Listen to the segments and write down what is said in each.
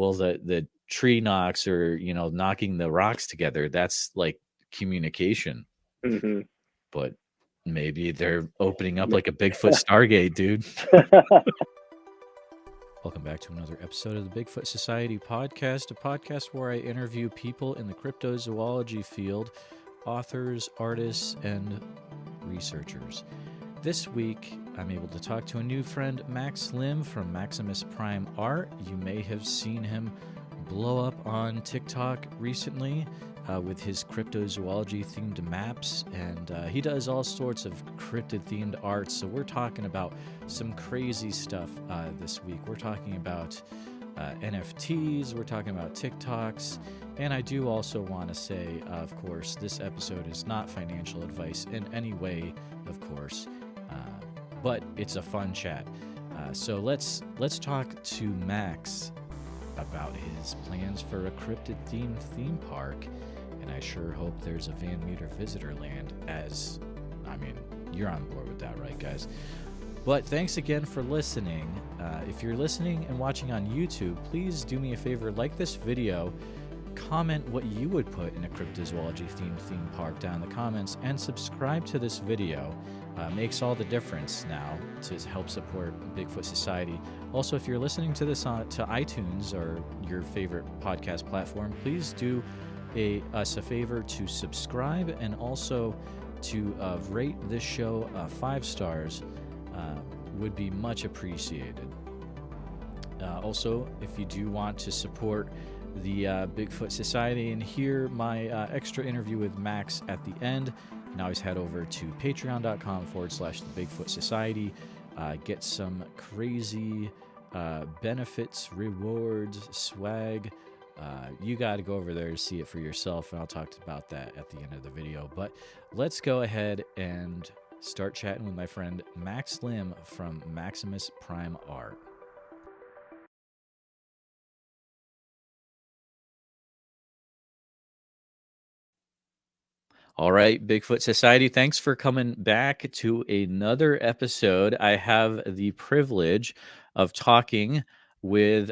Well, the tree knocks, or knocking the rocks together, that's like communication. Hmm. But maybe they're opening up like a Bigfoot Stargate, dude. Welcome back to another episode of the Bigfoot Society podcast, a podcast where I interview people in the cryptozoology field, authors, artists, and researchers. This week, I'm able to talk to a new friend, Max Lim from Maximus Prime Art. You may have seen him blow up on TikTok recently with his cryptozoology themed maps, and he does all sorts of cryptid themed art. So we're talking about some crazy stuff this week. We're talking about NFTs, we're talking about TikToks, and I do also want to say, of course, this episode is not financial advice in any way, of course, but it's a fun chat. So let's talk to Max about his plans for a cryptid-themed theme park, and I sure hope there's a Van Meter visitor land, you're on board with that, right, guys? But thanks again for listening. If you're listening and watching on YouTube, please do me a favor, like this video, comment what you would put in a cryptozoology themed theme park down in the comments, and subscribe to this video. Makes all the difference now to help support Bigfoot Society. Also, if you're listening to this to iTunes or your favorite podcast platform, please do us a favor to subscribe, and also to rate this show 5 stars. Would be much appreciated. Also, if you do want to support the Bigfoot Society and hear my extra interview with Max at the end, you can always head over to patreon.com/the Bigfoot Society. Get some crazy benefits, rewards, swag. You got to go over there to see it for yourself, and I'll talk about that at the end of the video. But let's go ahead and start chatting with my friend Max Lim from Maximus Prime Art. All right, Bigfoot Society, thanks for coming back to another episode. I have the privilege of talking with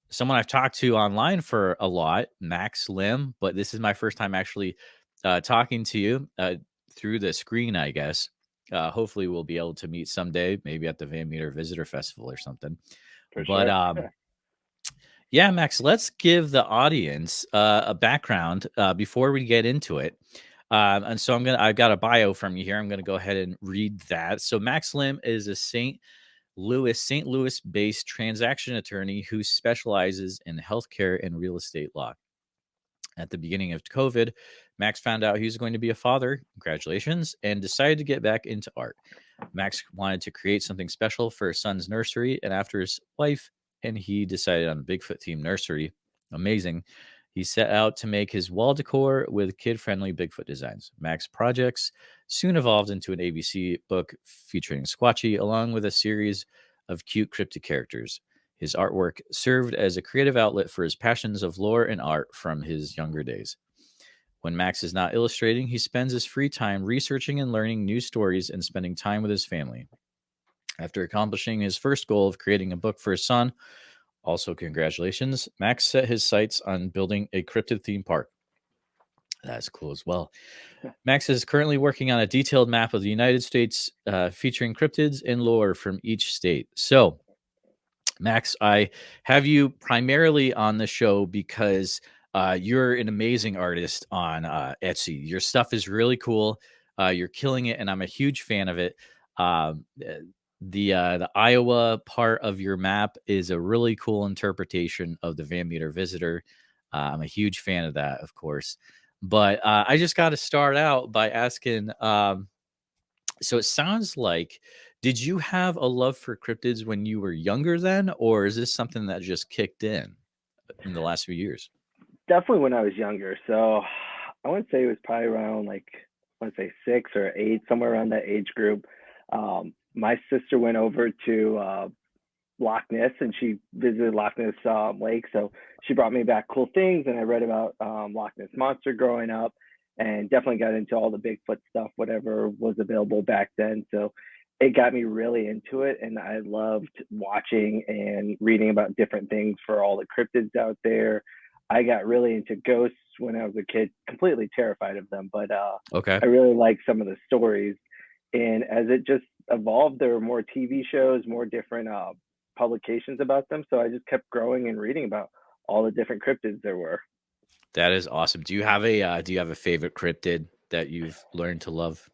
someone I've talked to online for a lot, Max Lim, but this is my first time actually talking to you through the screen, I guess. Hopefully we'll be able to meet someday, maybe at the Van Meter Visitor Festival or something. For But sure. yeah, Max, let's give the audience a background before we get into it. And so I've got a bio from you here. I'm going to go ahead and read that. So Max Lim is a St. Louis based transaction attorney who specializes in healthcare and real estate law. At the beginning of COVID, Max found out he was going to be a father. Congratulations. And decided to get back into art. Max wanted to create something special for his son's nursery, and after his wife and he decided on a Bigfoot themed nursery, amazing, he set out to make his wall decor with kid-friendly Bigfoot designs. Max projects soon evolved into an ABC book featuring Squatchy, along with a series of cute cryptid characters. His artwork served as a creative outlet for his passions of lore and art from his younger days. When Max is not illustrating, he spends his free time researching and learning new stories and spending time with his family. After accomplishing his first goal of creating a book for his son, also congratulations, Max set his sights on building a cryptid theme park. That's cool as well. Max is currently working on a detailed map of the United States featuring cryptids and lore from each state. So, Max, I have you primarily on the show because you're an amazing artist on Etsy. Your stuff is really cool. You're killing it, and I'm a huge fan of it. The Iowa part of your map is a really cool interpretation of the Van Meter visitor. I'm a huge fan of that, of course. But I just got to start out by asking. So it sounds like, did you have a love for cryptids when you were younger then, or is this something that just kicked in the last few years? Definitely when I was younger. So I want to say it was probably around I want to say 6 or 8, somewhere around that age group. My sister went over to Loch Ness, and she visited Loch Ness Lake. So she brought me back cool things, and I read about Loch Ness Monster growing up, and definitely got into all the Bigfoot stuff, whatever was available back then. So it got me really into it, and I loved watching and reading about different things for all the cryptids out there. I got really into ghosts when I was a kid, completely terrified of them, but Okay. I really liked some of the stories. And as it just evolved, there were more TV shows, more different publications about them. So I just kept growing and reading about all the different cryptids there were. That is awesome. Do you have a favorite cryptid that you've learned to love?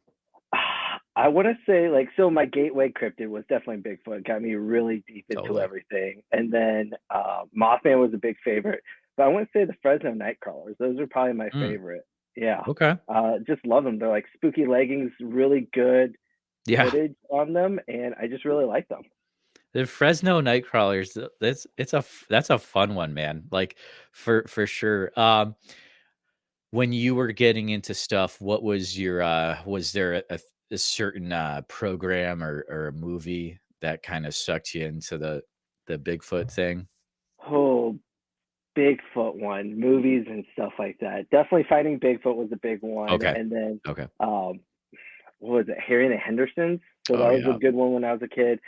I want to say like so my gateway cryptid was definitely Bigfoot. Got me really deep into Totally. everything, and then Mothman was a big favorite. But I want to say the Fresno Nightcrawlers. Those are probably my Mm, favorite. Yeah, okay. just love them. They're like spooky leggings, really good Yeah. footage on them, and I just really like them. The Fresno Nightcrawlers, that's a fun one, man. Like for sure. When you were getting into stuff, what was your was there a certain program or a movie that kind of sucked you into the Bigfoot thing? Oh, Bigfoot one, movies and stuff like that. Definitely Finding Bigfoot was a big one, Okay. and then Okay. um, what was it, Harry and the Hendersons? So Oh that was a yeah. good one when I was a kid.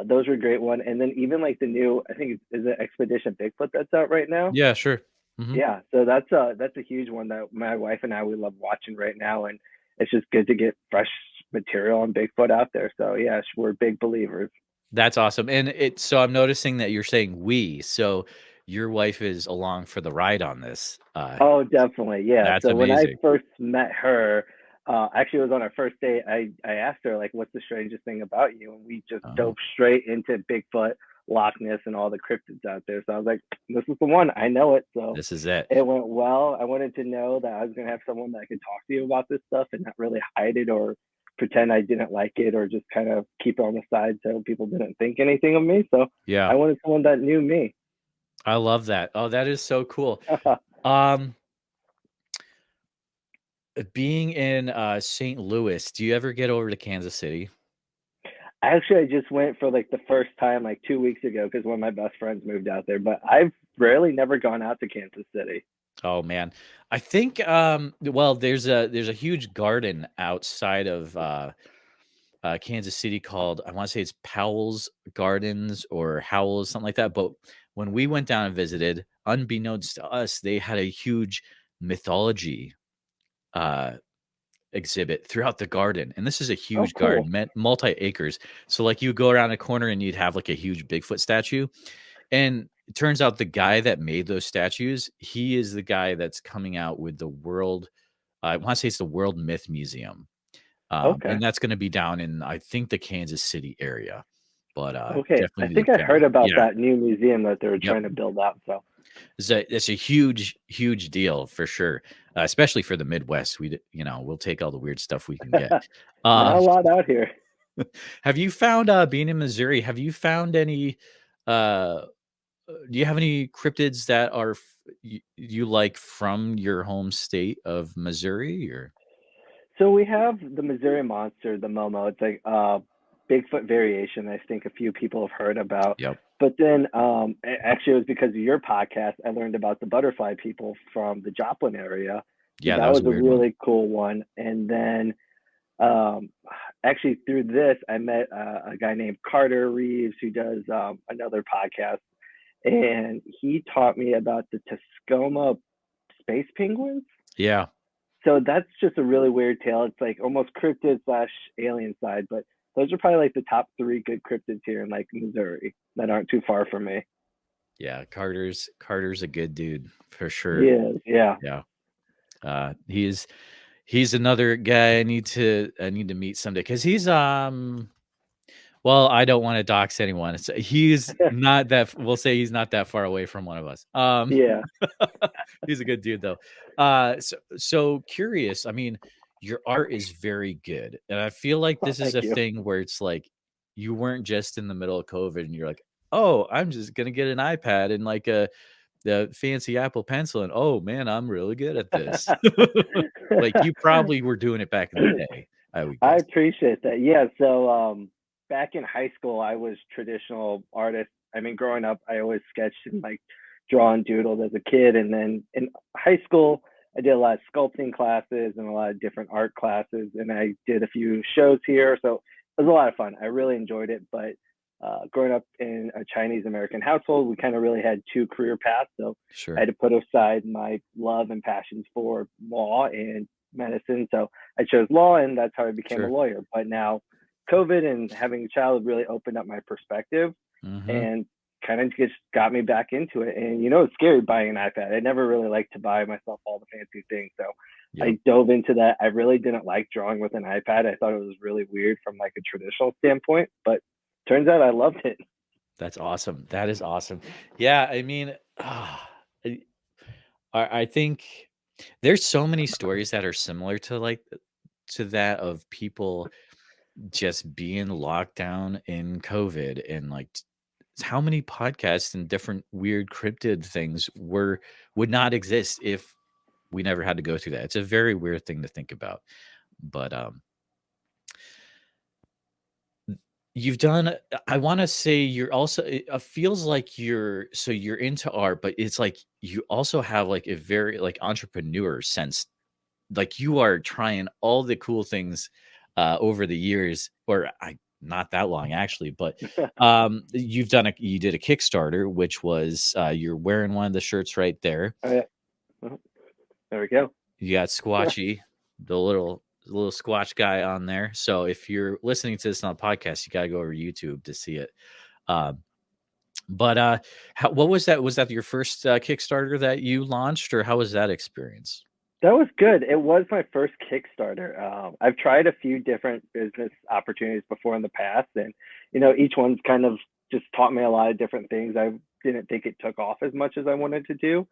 Those were a great one, and then even like the new, I think is it Expedition Bigfoot that's out right now. Yeah, sure. Hmm. Yeah, so that's a huge one that my wife and I we love watching right now, and it's just good to get fresh material on Bigfoot out there. So yeah, we're big believers. That's awesome. And so I'm noticing that you're saying we. So your wife is along for the ride on this. Oh, definitely. Yeah. That's So when I amazing. first met her, actually it was on our first date. I asked her like, "What's the strangest thing about you?" And we just Oh, dove straight into Bigfoot, Loch Ness, and all the cryptids out there. So I was like, "This is the one. I know it." So this is it. it went well. I wanted to know that I was gonna have someone that I could talk to you about this stuff and not really hide it or pretend I didn't like it or just kind of keep it on the side so people didn't think anything of me. So Yeah. I wanted someone that knew me. I love that. Oh, that is so cool. Um, being in St. Louis, do you ever get over to Kansas City? Actually, I just went for like the first time like 2 weeks ago because one of my best friends moved out there. But I've rarely never gone out to Kansas City. Oh man. I think well there's a huge garden outside of Kansas City called, I want to say it's Powell's Gardens or Howell's, something like that. But when we went down and visited, unbeknownst to us, they had a huge mythology uh, exhibit throughout the garden. And this is a Oh, huge cool. garden, multi acres. So, like, you go around a corner and you'd have like a huge Bigfoot statue. And it turns out the guy that made those statues, he is the guy that's coming out with the world. I want to say it's the World Myth Museum, Okay. and that's gonna be down in, I think, the Kansas City area, but, Okay. I definitely need think to I check it heard out. about Yeah, that new museum that they're yep. trying to build out. So It's a huge, huge deal for sure, especially for the Midwest. We'll take all the weird stuff we can get. not Um, a lot out here. have you found, being in Missouri, have you found any, uh do you have any cryptids that are you like from your home state of Missouri, or So we have the Missouri Monster, the Momo. It's like Bigfoot variation. I think a few people have heard about. Yep. But then actually it was because of your podcast I learned about the butterfly people from the Joplin area. So Yeah, that that was was a a weird one. really cool one. And then um, actually through this I met a guy named Carter Reeves who does another podcast, and he taught me about the Tascoma space penguins. Yeah. So that's just a really weird tale. It's like almost cryptid slash alien side, but those are probably like the top three good cryptids here in like Missouri that aren't too far from me. Yeah, Carter's a good dude for He sure. is, yeah. Yeah. He's another guy I need to meet someday because well, I don't want to dox anyone. He's not that we'll say he's not that far away from one of us. Yeah. He's a good dude though. So curious. I mean, your art is very good, and I feel like Well, this is thank a you. thing where it's like you weren't just in the middle of COVID and you're like, oh, I'm just gonna get an iPad and like the fancy Apple Pencil, and oh man, I'm really good at this. Like you probably were doing it back in the day, I would I guess. appreciate that. Yeah. So back in high school, I was traditional artist. I mean, growing up, I always sketched and like draw and doodled as a kid. And then in high school, I did a lot of sculpting classes and a lot of different art classes. And I did a few shows here. So was a lot of fun. I really enjoyed it, but growing up in a Chinese American household, we kind of really had two career paths. So I Sure. had to put aside my love and passions for law and medicine. So I chose law, and that's how I became a Sure. lawyer. But now, COVID and having a child really opened up my perspective Mm-hmm. and kind of just got me back into it. And you know, it's scary buying an iPad. I never really liked to buy myself all the fancy things. So Yep. I dove into that. I really didn't like drawing with an iPad. I thought it was really weird from like a traditional standpoint, but turns out I loved it. That's awesome. That is awesome. Yeah, I mean, I I think there's so many stories that are similar to to that of people just being locked down in COVID and how many podcasts and different weird cryptid things would not exist if we never had to go through that. It's a very weird thing to think about. But you've done I wanna say you're also it, feels like you're into art, but it's like you also have, like, a very, like, entrepreneur sense. Like, you are trying all the cool things, over the years, or I not that long, actually, but, you did a Kickstarter, which was, you're wearing one of the shirts right there. Oh, yeah. Mhm. There we go. You got Squatchy, the little Squatch guy on there. So if you're listening to this on a podcast, you gotta go over to YouTube to see it. Um, but what was that? Was that your first Kickstarter that you launched, or how was that experience? That was good. It was my first Kickstarter. I've tried a few different business opportunities before in the past, and you know, each one's kind of just taught me a lot of different things. I didn't think it took off as much as I wanted to do,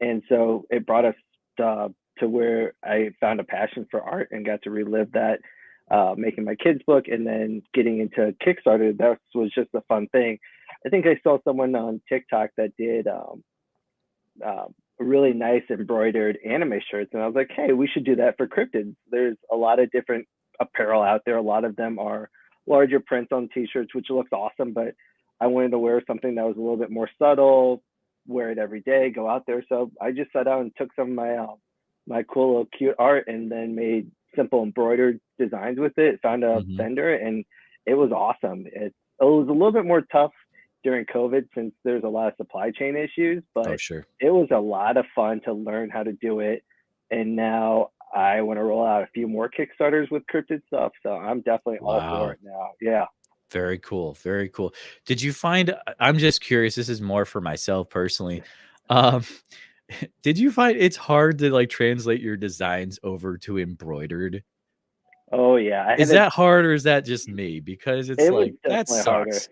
and so it brought us to where I found a passion for art and got to relive that, making my kids' book, and then getting into Kickstarter. That was just a fun thing. I think I saw someone on TikTok that did really nice embroidered anime shirts, and I was like, hey, we should do that for cryptids. There's a lot of different apparel out there. A lot of them are larger prints on t-shirts, which looks awesome, but I wanted to wear something that was a little bit more subtle, wear it every day, go out there. So I just sat down and took some of my cool little cute art and then made simple embroidered designs with it. Found a Mhm. vendor, and it was awesome. It was a little bit more tough during COVID since there's a lot of supply chain issues, Oh, but sure. it was a lot of fun to learn how to do it. And now I want to roll out a few more Kickstarters with cryptid stuff. So I'm definitely all for Wow. it now. Yeah. Very cool. Very cool. Did you find I'm just curious, this is more for myself personally. Um, did you find it's hard to like translate your designs over to embroidered? Oh yeah. Is that hard or is that just me? Because it's It was like, that definitely harder. sucks.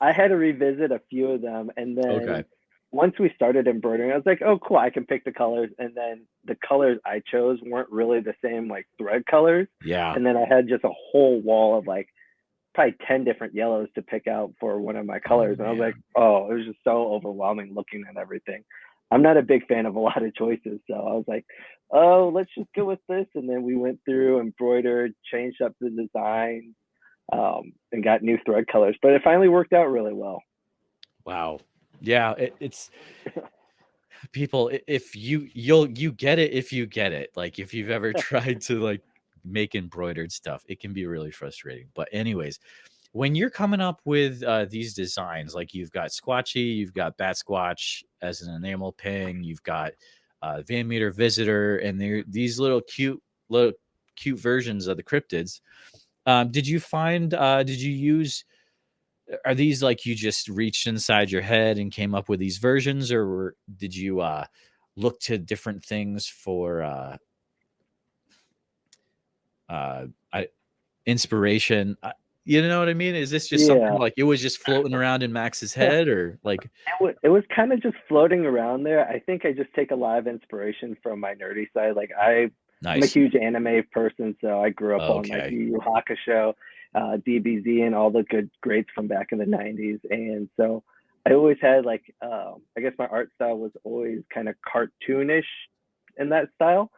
I had to revisit a few of them. And Okay. then once we started embroidering, I was like, oh, cool. I can pick the colors. And then the colors I chose weren't really the same, like thread colors. Yeah. And then I had just a whole wall of like probably 10 different yellows to pick out for one of my Oh, colors. And I was like, man. oh, it was just so overwhelming looking at everything. I'm not a big fan of a lot of choices. So I was like, oh, let's just go with this. And then we went through, embroidered, changed up the design, and got new thread colors. But it finally worked out really well. Wow. Yeah, it's people if you get it if you get it. Like if you've ever tried to like make embroidered stuff, it can be really frustrating. But anyways, when you're coming up with these designs, like you've got Squatchy, you've got Bat Squatch as an enamel pin, you've got Van Meter Visitor, and they're these little cute versions of the cryptids. Did you find? Did you use? Are these like you just reached inside your head and came up with these versions, or did you look to different things for uh, I, inspiration? You know what I mean? Is this just something Yeah. like it was just floating around in Max's head, or like It was kind of just floating around there. I think I just take a lot of inspiration from my nerdy side. Like I'm a nice? huge anime person, so I grew up on like Okay. Yu Yu Hakusho, DBZ, and all the good greats from back in the '90s. And so I always had like, I guess my art style was always kind of cartoonish in that style.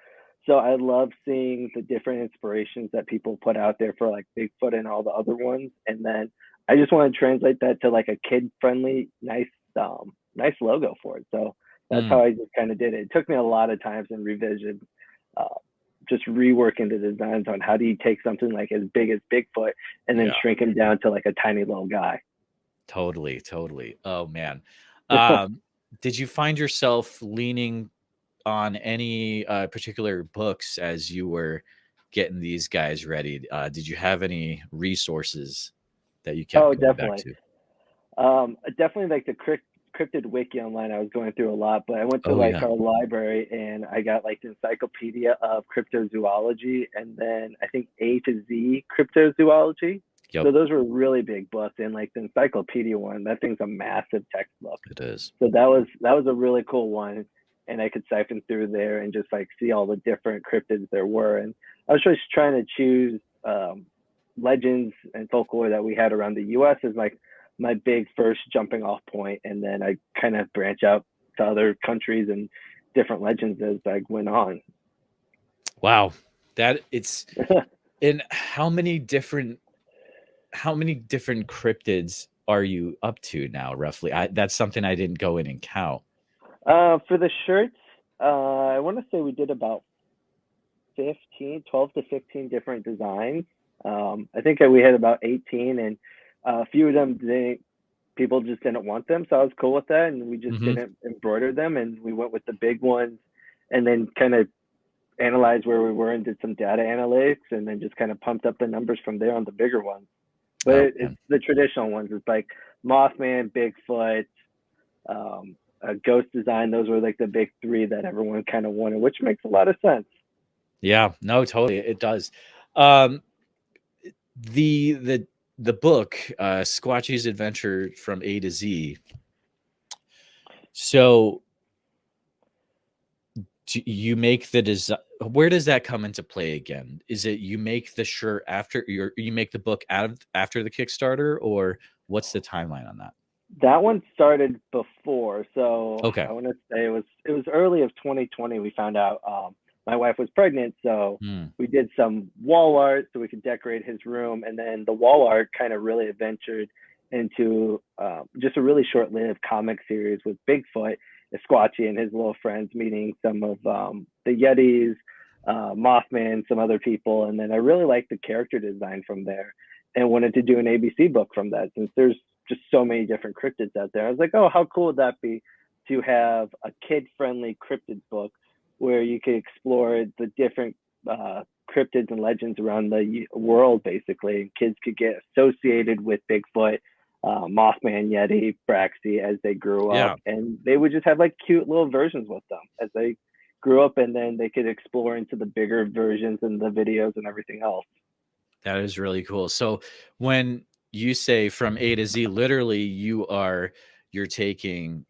So I love seeing the different inspirations that people put out there for like Bigfoot and all the other ones, and then I just want to translate that to like a kid friendly, nice logo for it. So that's Mm, how I just kind of did it. It took me a lot of times in revision, uh, just reworking the designs on how do you take something like as big as Bigfoot and then Yeah. shrink him down to like a tiny little guy. Totally, totally. Oh man. Did you find yourself leaning on any particular books as you were getting these guys ready? Did you have any resources that you kept Oh, going back definitely. to? Definitely like the cryptid wiki online I was going through a lot, but I went to Oh like yeah. our library and I got like the encyclopedia of cryptozoology and then I think A to Z cryptozoology. Yep, So those were really big books and like the encyclopedia one, that thing's a massive textbook. it is. So that was a really cool one. And I could siphon through there and just like see all the different cryptids there were. And I was just trying to choose legends and folklore that we had around the US as like my big first jumping off point, and then I kind of branch out to other countries and different legends as I went on. Wow. That it's and how many different cryptids are you up to now roughly? That's something I didn't go in and count. For the shirts, I want to say we did about 12 to 15 different designs. I think we had about 18, and a few of them people just didn't want them, so I was cool with that, and we just Hmm. didn't embroider them, and we went with the big ones, and then kind of analyzed where we were and did some data analytics, and then just kind of pumped up the numbers from there on the bigger ones. But Oh it's man. the traditional ones. It's like Mothman, Bigfoot, Ghost Design. Those were like the big three that everyone kind of wanted, which makes a lot of sense. Yeah, no, totally. It does. Um, the book, Squatchy's Adventure from A to Z. So you make the design. Where does that come into play again? Is it you make the shirt after you make the book after the Kickstarter, or what's the timeline on that? That one started before, so Okay. I want to say it was early of 2020. We found out my wife was pregnant, so Hmm. we did some wall art so we could decorate his room, and then the wall art kind of really adventured into just a really short-lived comic series with Bigfoot, Squatchy, and his little friends meeting some of the Yetis, Mothman, some other people, and then I really liked the character design from there, and wanted to do an ABC book from that since there's just so many different cryptids out there. I was like, oh, how cool would that be to have a kid-friendly cryptid book where you could explore the different cryptids and legends around the world, basically. Kids could get associated with Bigfoot, Mothman, Yeti, Braxy as they grew up, Yeah, and they would just have like cute little versions with them as they grew up, and then they could explore into the bigger versions and the videos and everything else. that is really cool. So when you say from A to Z, literally you're taking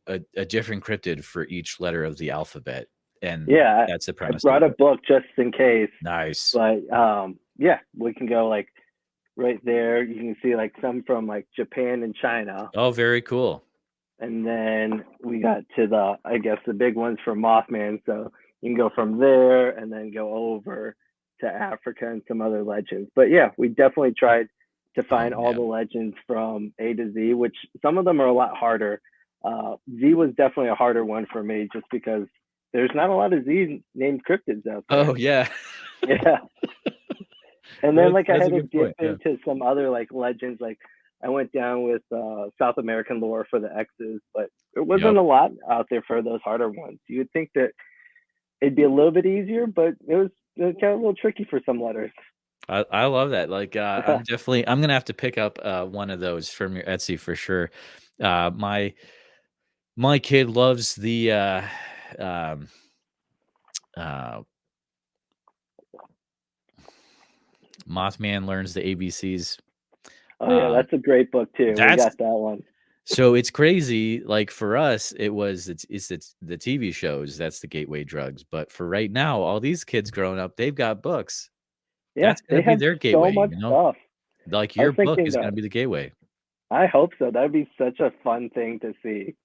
a different cryptid for each letter of the alphabet, and Yeah, that's the I premise of the brought a book. book just in case, Nice. but yeah, we can go like right there. You can see like some from like Japan and China, Oh, very cool. and then we got to I guess the big ones for Mothman. So you can go from there and then go over to Africa and some other legends. But yeah, we definitely tried to Oh find all the man. legends from A to Z, which some of them are a lot harder. Z was definitely a harder one for me just because there's not a lot of Z named cryptids out Oh there. yeah. Yeah. And then That's like I that's had a to good dip point. Yeah. into some other like legends. Like I went down with South American lore for the X's, but there wasn't Yep. a lot out there for those harder ones. You would think that it'd be a little bit easier, but it was kind of a little tricky for some letters. I love that. Like I'm gonna have to pick up one of those from your Etsy for sure. My kid loves the um uh Mothman learns the ABCs. Oh yeah, Um that's a great book too. We that's got that one. so it's crazy. Like for us, it's the TV shows that's the gateway drugs. But for right now, all these kids growing up, they've got books. Yeah, That's they gonna be have their so gateway, much you know? stuff. Like I was your book thinking is gonna that be the gateway. I hope so. That'd be such a fun thing to see.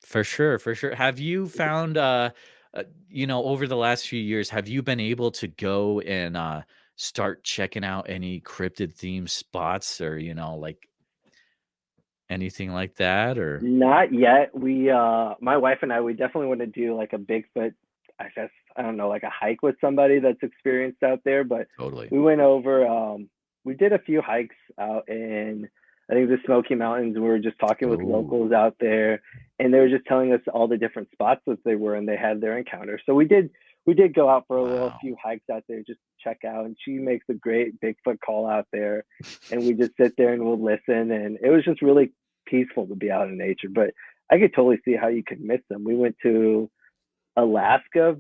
For sure, for sure. Have you found, over the last few years, have you been able to go and start checking out any cryptid themed spots or, like anything like that? Or Not yet. My wife and I, we definitely want to do like a Bigfoot I guess, I don't know, like a hike with somebody that's experienced out there. But Totally. we went over, we did a few hikes out in, I think, the Smoky Mountains. We were just talking with Oh, locals out there, and they were just telling us all the different spots that they were, and they had their encounters. So we did go out for a little wow. few hikes out there just to check out. And she makes a great Bigfoot call out there, and we just sit there and we'll listen. And it was just really peaceful to be out in nature. But I could totally see how you could miss them. We went to Alaska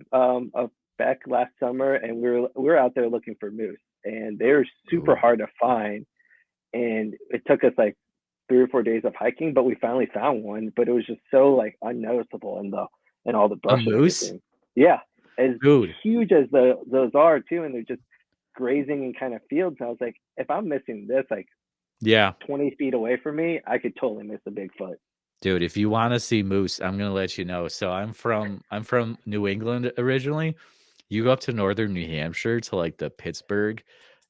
back last summer, and we were out there looking for moose, and they're super Ooh. hard to find. And it took us like 3 or 4 days of hiking, but we finally found one. But it was just so like unnoticeable in all the A brush and moose? everything. Yeah, as Dude. huge as those are too, and they're just grazing in kind of fields. And I was like, if I'm missing this like Yeah. 20 feet away from me, I could totally miss a Bigfoot. Dude, if you wanna see moose, I'm gonna let you know. So I'm from New England originally. You go up to northern New Hampshire to, like, the Pittsburgh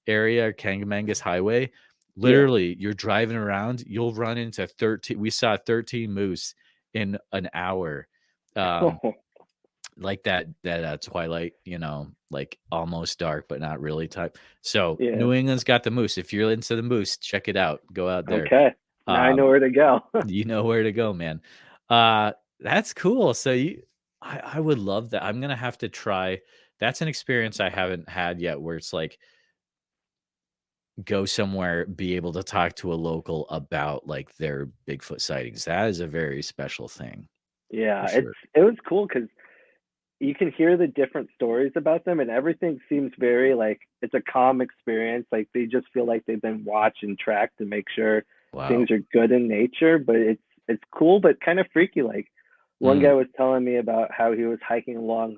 area, Kangamangas Highway, Yeah. literally, you're driving around, you'll run into 13 we saw 13 moose in an hour, um, like that twilight, like, almost dark, but not really type. So, Yeah. New England's got the moose. If you're into the moose, check it out. Go out there. Okay. Now I know Um where to go. You know where to go, man. That's cool. So I would love that. I'm gonna have to try. That's an experience I haven't had yet where it's like go somewhere, be able to talk to a local about like their Bigfoot sightings. That is a very special thing for Yeah, sure. it was cool because you can hear the different stories about them, and everything seems very like it's a calm experience. Like they just feel like they've been watched and tracked to make sure Wow. things are good in nature. But it's cool, but kind of freaky. Like one Mm. guy was telling me about how he was hiking along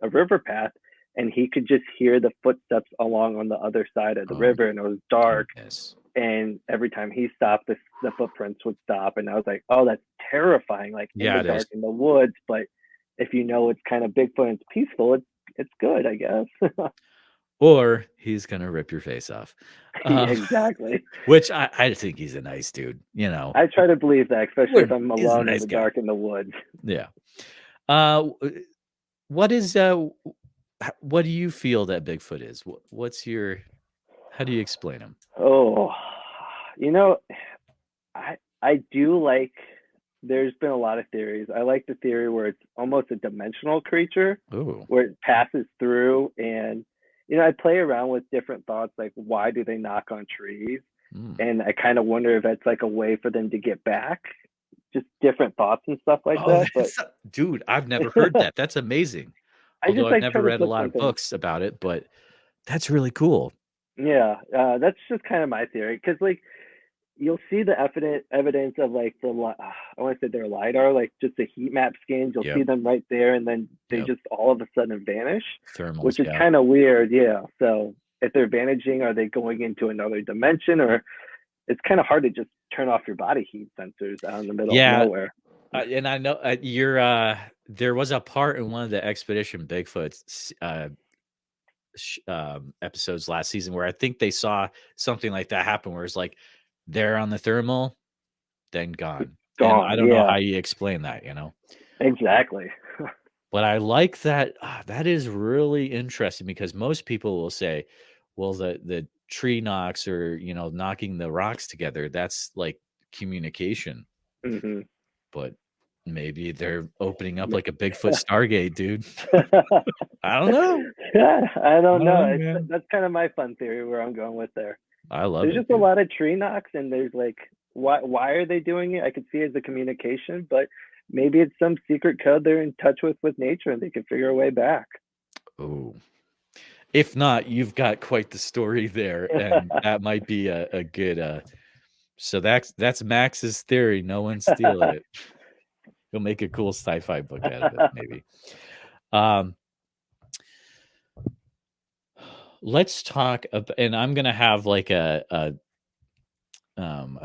a river path, and he could just hear the footsteps along on the other side of the Oh river, and it was dark. goodness. And every time he stopped, the footprints would stop. And I was like, oh, that's terrifying, like in Yeah, the it is. dark in the woods. But if you know it's kind of Bigfoot and it's peaceful, it's good, I guess. Or he's gonna rip your face off. Yeah, Um, exactly. which I think he's a nice dude. I try to believe that, especially if I'm He's a alone in nice the guy. dark in the woods. Yeah. What is what do you feel that Bigfoot is? What's your how do you explain him? Oh, you know, I do like. There's been a lot of theories. I like the theory where it's almost a dimensional creature, Oh, where it passes through, and I play around with different thoughts like why do they knock on trees, mm. and I kind of wonder if that's like a way for them to get back. Just different thoughts and stuff like Oh, that. But dude, I've never heard that. That's amazing. I Although just I've like try never to read a put lot of something. books about it, but that's really cool. Yeah, that's just kind of my theory because like you'll see the evidence of like I want to say their lidar, like just the heat map scans. You'll see Yep, them right there, and then they yep. just all of a sudden vanish, Thermals, which is yeah. kind of weird. Yeah. So if they're vanishing, are they going into another dimension, or it's kind of hard to just turn off your body heat sensors out in the middle of Yeah, nowhere. and I know there was a part in one of the Expedition Bigfoot episodes last season where I think they saw something like that happen where it's like they're on the thermal, then gone. And I Gone. don't know Yeah. how you explain that. Exactly. But I like that. That is really interesting because most people will say, well, the tree knocks or knocking the rocks together, that's like communication. hmm But maybe they're opening up like a Bigfoot Stargate, dude. I don't know. Yeah, I I don't don't know. know, man. That's kind of my fun theory where I'm going with there. I love There's it, just a dude. lot of tree knocks, and there's like, why are they doing it? I could see it as a communication, but maybe it's some secret code they're in touch with nature, and they can figure a way back. Oh. If not, you've got quite the story there, and that might be a good, so that's Max's theory, no one steal it. He'll make a cool sci-fi book out of it, maybe. Um, let's talk and I'm gonna have like a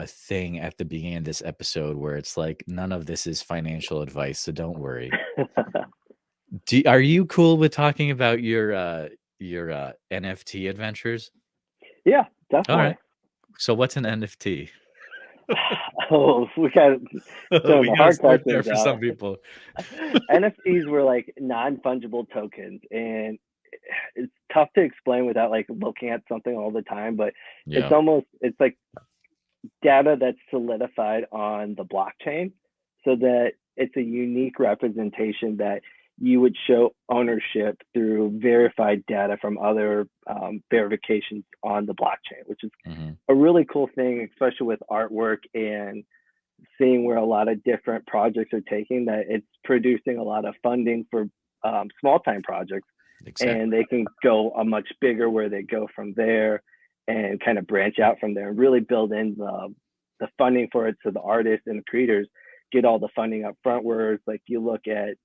thing at the beginning of this episode where it's like, none of this is financial advice, so don't worry. Are you cool with talking about your NFT adventures? Yeah, Alright. definitely. So what's an NFT? Oh, we got some We got to hard start there questions for out. some people. NFTs were like non-fungible tokens, and it's tough to explain without like looking at something all the time. But Yeah. it's like data that's solidified on the blockchain, so that it's a unique representation that you would show ownership through verified data from other verifications on the blockchain, which is Hmm. a really cool thing, especially with artwork and seeing where a lot of different projects are taking that it's producing a lot of funding for small time projects, and Exactly. they can go a much bigger where they go from there and kind of branch out from there and really build in the funding for it, so the artists and the creators get all the funding up front. Whereas like you look at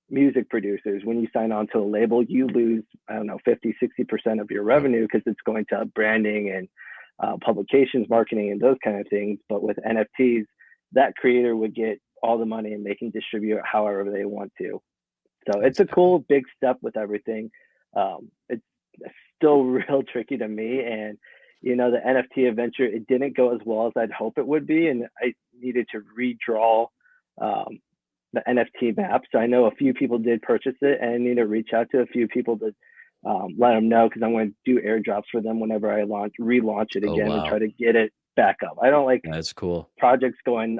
music producers, when you sign on to a label, you lose, I don't know, 50-60% of your Yep. revenue because it's going to branding and publications, marketing, and those kind of things. But with NFTs, that creator would get all the money and they can distribute it however they want to. So it's a Exactly. cool big step with everything. It's still real tricky to me. And, the NFT adventure, it didn't go as well as I'd hope it would be. And I needed to redraw um, the NFT map. So I know a few people did purchase it, and I need to reach out to a few people to let them know, because I'm going to do airdrops for them whenever I relaunch it Oh, again and wow. try to get it back up. I don't like That's cool. projects going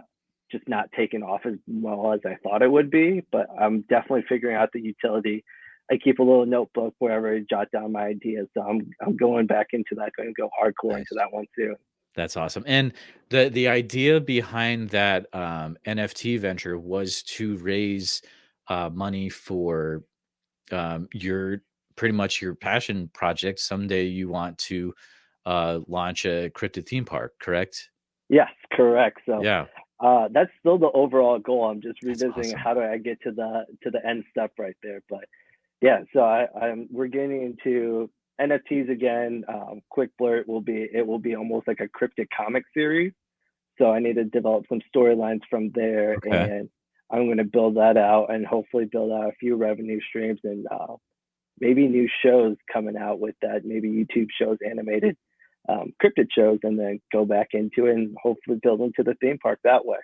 just not taking off as well as I thought it would be, but I'm definitely figuring out the utility. I keep a little notebook wherever I jot down my ideas. So I'm going back into that, going to go hardcore into Nice. that one too. That's awesome. And the idea behind that NFT venture was to raise money for your pretty much your passion project. Someday you want to launch a cryptid theme park, correct? Yes, correct. So Yeah, that's still the overall goal. I'm just that's revisiting awesome. how do I get to the end step right there. But yeah, so we're getting into NFTs again. Quick blurt will be it will be almost like a cryptic comic series. So I need to develop some storylines from there, Okay. and I'm going to build that out and hopefully build out a few revenue streams and maybe new shows coming out with that. Maybe YouTube shows, animated cryptid shows, and then go back into it and hopefully build into the theme park that way.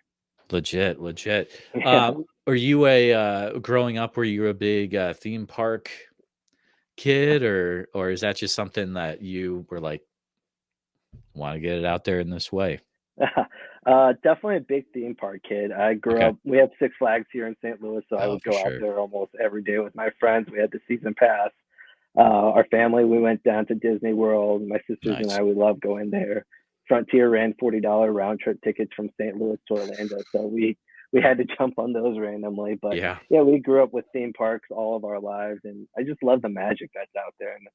Legit, legit. Yeah. Are you a growing up? Were you a big theme park kid, or is that just something that you were like want to get it out there in this way? Definitely a big theme park kid. I grew Okay, up, we have Six Flags here in St. Louis, so I oh would for go out sure. there almost every day with my friends. We had the season pass. Our family, we went down to Disney World. My sisters and Nice. I, we love going there. Frontier ran $40 round trip tickets from St. Louis to Orlando, so we had to jump on those randomly. But Yeah. yeah, we grew up with theme parks all of our lives, and I just love the magic that's out there. And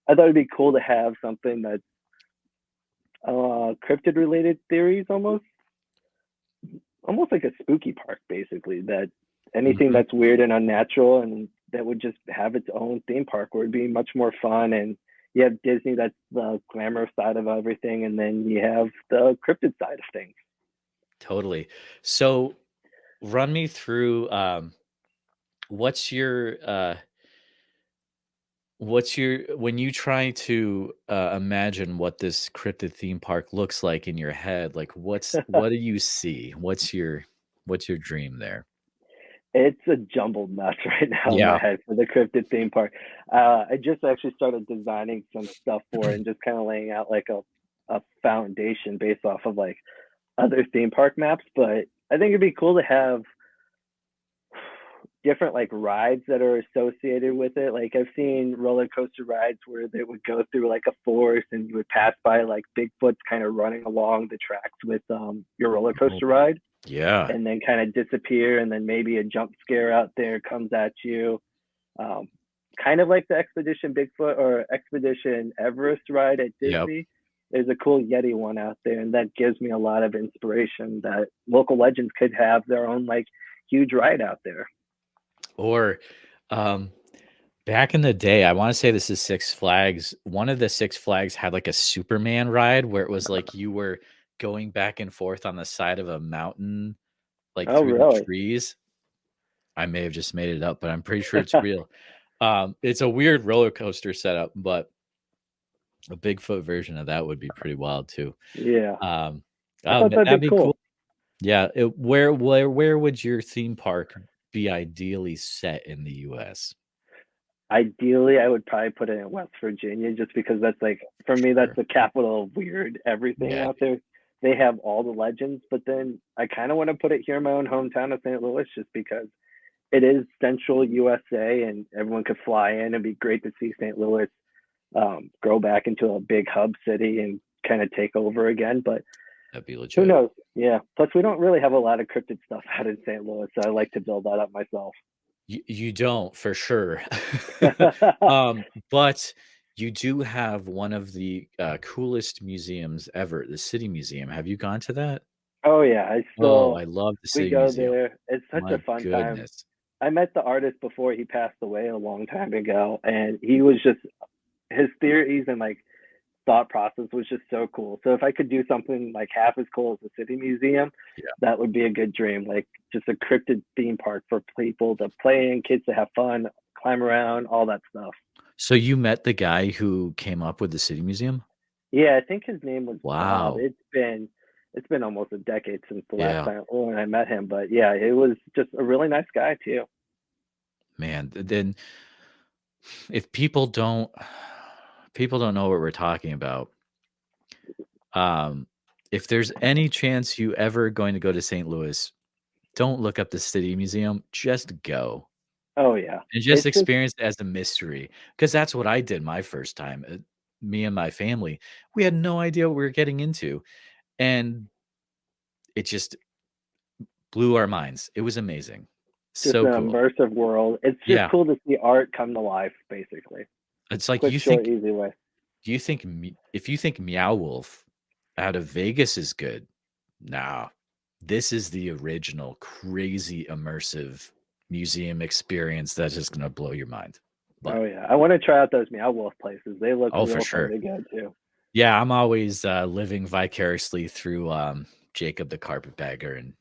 I thought it'd be cool to have something that's cryptid related theories, almost like a spooky park, basically. That anything Hmm. that's weird and unnatural, and that would just have its own theme park where it'd be much more fun. And you have Disney, that's the glamour side of everything, and then you have the cryptid side of things. Totally. So run me through what's your when you try to imagine what this cryptid theme park looks like in your head, like what do you see? What's your dream there? It's a jumbled mess right now in my Yeah. head for the cryptid theme park. I just actually started designing some stuff for it and just kind of laying out like a foundation based off of like other theme park maps. But I think it'd be cool to have different like rides that are associated with it. Like I've seen roller coaster rides where they would go through like a forest and you would pass by like Bigfoot's kind of running along the tracks with your roller Oh, coaster ride, yeah. and then kind of disappear, and then maybe a jump scare out there comes at you. Um, Kind of like the Expedition Bigfoot or Expedition Everest ride at Yep. Disney. There's a cool Yeti one out there, and that gives me a lot of inspiration that local legends could have their own like huge ride out there. Or um back in the day, I wanna say this is Six Flags. One of the Six Flags had, like, a Superman ride where it was like you were going back and forth on the side of a mountain, like, Oh, through the really? trees. I may have just made it up, but I'm pretty sure it's real. It's a weird roller coaster setup, but a Bigfoot version of that would be pretty wild too. Yeah, Um, I oh, thought ma that'd be that'd be cool. cool. Yeah. Where would your theme park be ideally set in the U.S.? Ideally, I would probably put it in West Virginia just because that's like, for me, that's Sure. the capital of weird everything Yeah. out there. They have all the legends, but then I kind of want to put it here in my own hometown of St. Louis just because it is central USA and everyone could fly in. It'd be great to see St. Louis grow back into a big hub city and kind of take over again. But That'd be who legit. knows? Yeah. Plus, we don't really have a lot of cryptid stuff out in St. Louis, so I like to build that up myself. You don't for sure. But you do have one of the coolest museums ever, the City Museum. Have you gone to that? Oh yeah, Oh, I love the we City go Museum. there. It's such a My fun time. goodness. I met the artist before he passed away a long time ago, and he was just his theories and like thought process was just so cool. So if I could do something like half as cool as the City Museum, Yeah. that would be a good dream. Like just a cryptid theme park for people to play in, kids to have fun, climb around, all that stuff. So you met the guy who came up with the City Museum? Yeah, I think his name was Bob. Wow. It's been almost a decade since the last Yeah. time when I met him, but yeah, it was just a really nice guy too. Man, then if people don't know what we're talking about, um, if there's any chance you ever going to go to St. Louis, don't look up the City Museum, just go. Oh yeah, And just it's just experience it as a mystery, because that's what I did my first time, me and my family, we had no idea what we were getting into, and it just blew our minds. It was amazing. just So an cool. immersive world. It's just Yeah. cool to see art come to life, basically. It's like Quick, you short, think easy way. do you think me if you think Meow Wolf out of Vegas is good, nah, this is the original crazy immersive museum experience that's just gonna blow your mind. But Oh yeah, I want to try out those Meow Wolf places. They look oh, for real fun sure. to go to. Yeah, I'm always, living vicariously through, Jacob the Carpetbagger and,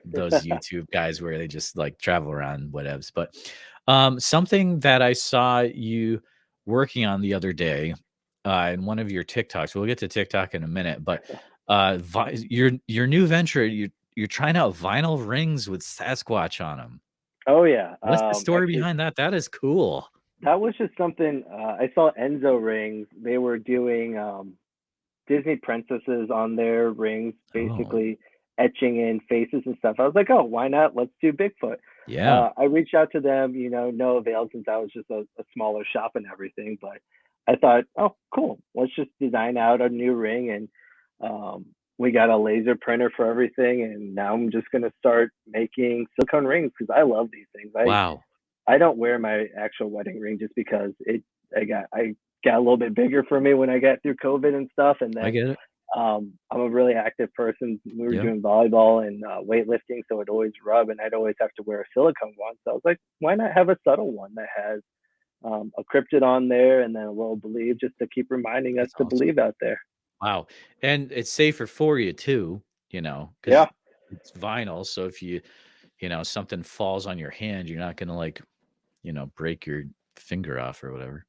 those YouTube guys where they just, like, travel around whatevs, but, something that I saw you working on the other day, in one of your TikToks, we'll get to TikTok in a minute, but, your new venture, you're trying out vinyl rings with Sasquatch on them. Oh yeah, What's the story actually, behind that? That is cool. that was just something I saw Enzo rings. They were doing Disney princesses on their rings, Oh, basically etching in faces and stuff. I was like, oh, why not? Let's do Bigfoot. yeah. I reached out to them, no avail since I was just a smaller shop and everything. But I thought, oh, cool. Let's just design out a new ring. And we got a laser printer for everything. And now I'm just going to start making silicone rings because I love these things. Wow. I don't wear my actual wedding ring just because I got a little bit bigger for me when I got through COVID and stuff, and I then get it. I'm a really active person. We were Yeah. doing volleyball and weightlifting, so it'd always rub, and I'd always have to wear a silicone one. So I was like, why not have a subtle one that has a cryptid on there and then a little believe, just to keep reminding us That's to awesome. believe out there. Wow, and it's safer for you too, Yeah, because it's vinyl, so if something falls on your hand, you're not gonna, like, break your finger off or whatever.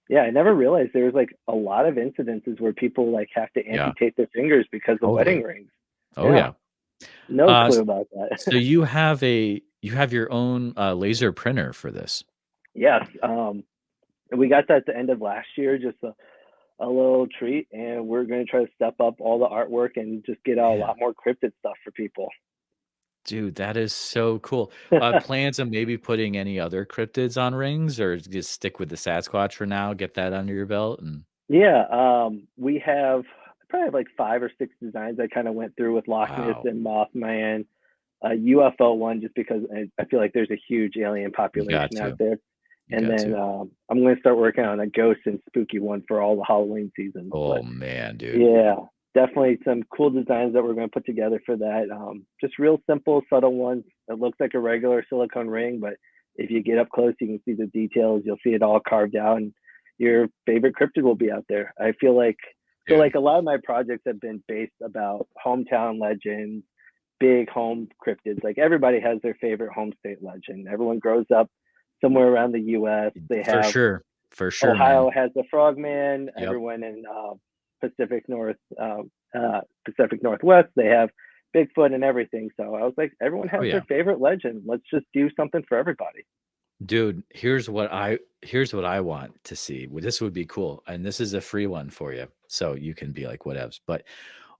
yeah. I never realized there was like a lot of incidences where people like have to Yeah, amputate their fingers because of totally. wedding rings. Oh, Yeah, yeah. no S clue about so that. you have your own, laser printer for this? Yes. We got that at the end of last year, just a little treat, and we're going to try to step up all the artwork and just get out a Man, lot more cryptid stuff for people. dude, that is so cool. Plans on maybe putting any other cryptids on rings, or just stick with the Sasquatch for now, get that under your belt, and Yeah, we have probably like 5 or 6 designs I kind of went through with Loch Ness wow, and Mothman, a UFO one just because I feel like there's a huge alien you got population out to. there. You And got then to. I'm going to start working on a ghost and spooky one for all the Halloween seasons. Oh, But man, dude. yeah, definitely some cool designs that we're going to put together for that. Just real simple, subtle ones. It looks like a regular silicone ring, but if you get up close, you can see the details. You'll see it all carved out, and your favorite cryptid will be out there. I feel Dude, like a lot of my projects have been based about hometown legends, big home cryptids. Like everybody has their favorite home state legend. Everyone grows up somewhere around the U.S. They for have sure. For sure, man. Ohio has the Frogman. Yep. Everyone in Pacific Northwest, they have Bigfoot and everything. So I was like, everyone Oh has yeah. their favorite legend. Let's just do something for everybody. Dude, here's what I want to see. Well, this would be cool. And this is a free one for you. So you can be like whatevs. But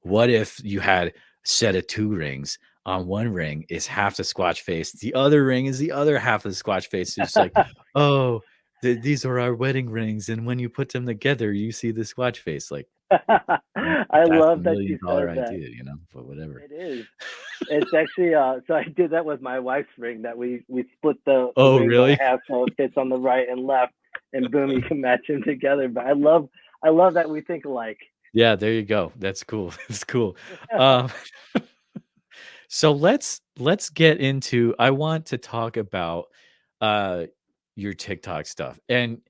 what if you had a set of 2 rings? On one ring is half the Squatch face. The other ring is the other half of the Squatch face. It's like, oh, these are our wedding rings. And when you put them together, you see the Squatch face. Like, I that's the love that you $1 million said that. idea, but whatever. It is. It's actually so I did that with my wife's ring that we split the Oh, ring by really? half so it fits on the right and left and boom you can match them together. But I love that we think alike. Yeah, there you go. That's cool. That's cool. Um, so let's get into I want to talk about uh your TikTok stuff. And